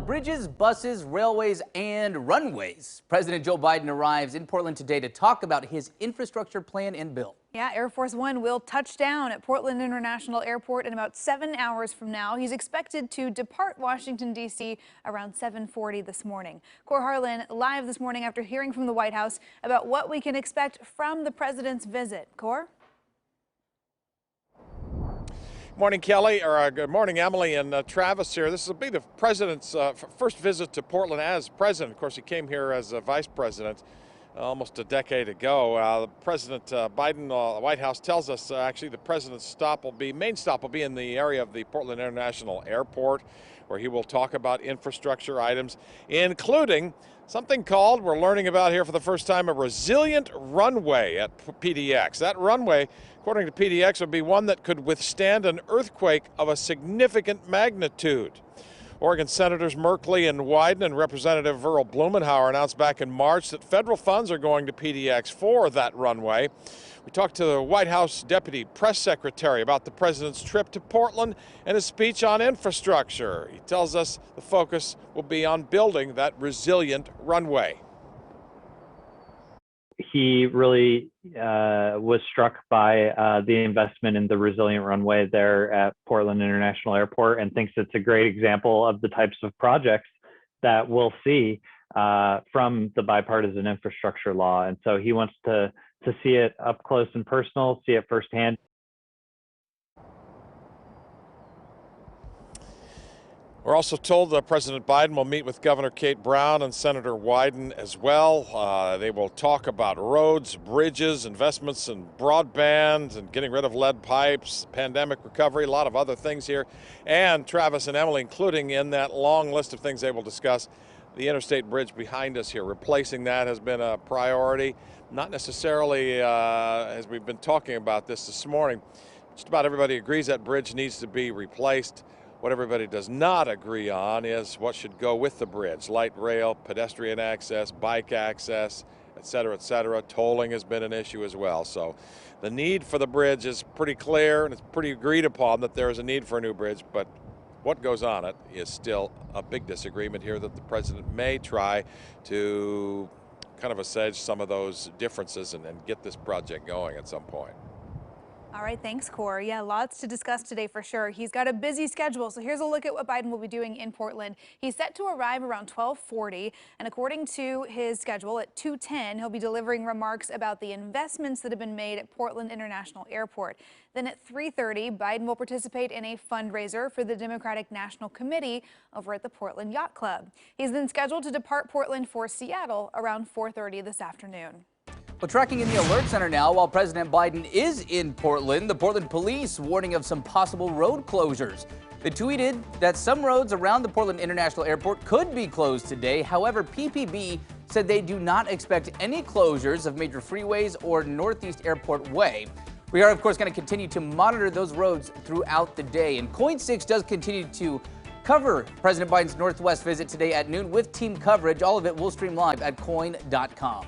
about bridges, buses, railways, and runways. President Joe Biden arrives in Portland today to talk about his infrastructure plan and bill. Yeah, Air Force One will touch down at Portland International Airport in about 7 hours from now. He's expected to depart Washington, D.C. around 7:40 this morning. Cor Harlan live this morning after hearing from the White House about what we can expect from the president's visit. Cor? Morning, Kelly, or good morning, Emily and Travis here. This will be the president's first visit to Portland as president. Of course, he came here as a vice president almost a decade ago. President Biden, the White House tells us actually the president's main stop will be in the area of the Portland International Airport, where he will talk about infrastructure items, including something called, we're learning about here for the first time, a resilient runway at PDX. That runway, according to PDX, would be one that could withstand an earthquake of a significant magnitude. Oregon Senators Merkley and Wyden and Representative Earl Blumenauer announced back in March that federal funds are going to PDX for that runway. We talked to the White House Deputy Press Secretary about the president's trip to Portland and his speech on infrastructure. He tells us the focus will be on building that resilient runway. He really was struck by the investment in the resilient runway there at Portland International Airport and thinks it's a great example of the types of projects that we'll see from the bipartisan infrastructure law. And so he wants to see it up close and personal, see it firsthand. We're also told that President Biden will meet with Governor Kate Brown and Senator Wyden as well. They will talk about roads, bridges, investments in broadband and getting rid of lead pipes, pandemic recovery, a lot of other things here. And Travis and Emily, including in that long list of things they will discuss, the interstate bridge behind us here. Replacing that has been a priority, not necessarily as we've been talking about this morning. Just about everybody agrees that bridge needs to be replaced. What everybody does not agree on is what should go with the bridge. Light rail, pedestrian access, bike access, et cetera, et cetera. Tolling has been an issue as well. So the need for the bridge is pretty clear, and it's pretty agreed upon that there is a need for a new bridge, but what goes on it is still a big disagreement here that the president may try to kind of assuage some of those differences and get this project going at some point. All right, thanks, Cor. Yeah, lots to discuss today for sure. He's got a busy schedule, so here's a look at what Biden will be doing in Portland. He's set to arrive around 12:40, and according to his schedule, at 2:10, he'll be delivering remarks about the investments that have been made at Portland International Airport. Then at 3:30, Biden will participate in a fundraiser for the Democratic National Committee over at the Portland Yacht Club. He's then scheduled to depart Portland for Seattle around 4:30 this afternoon. Well, tracking in the alert center now, while President Biden is in Portland, the Portland police warning of some possible road closures. They tweeted that some roads around the Portland International Airport could be closed today. However, PPB said they do not expect any closures of major freeways or Northeast Airport Way. We are, of course, going to continue to monitor those roads throughout the day. And KOIN 6 does continue to cover President Biden's Northwest visit today at noon with team coverage. All of it will stream live at KOIN.com.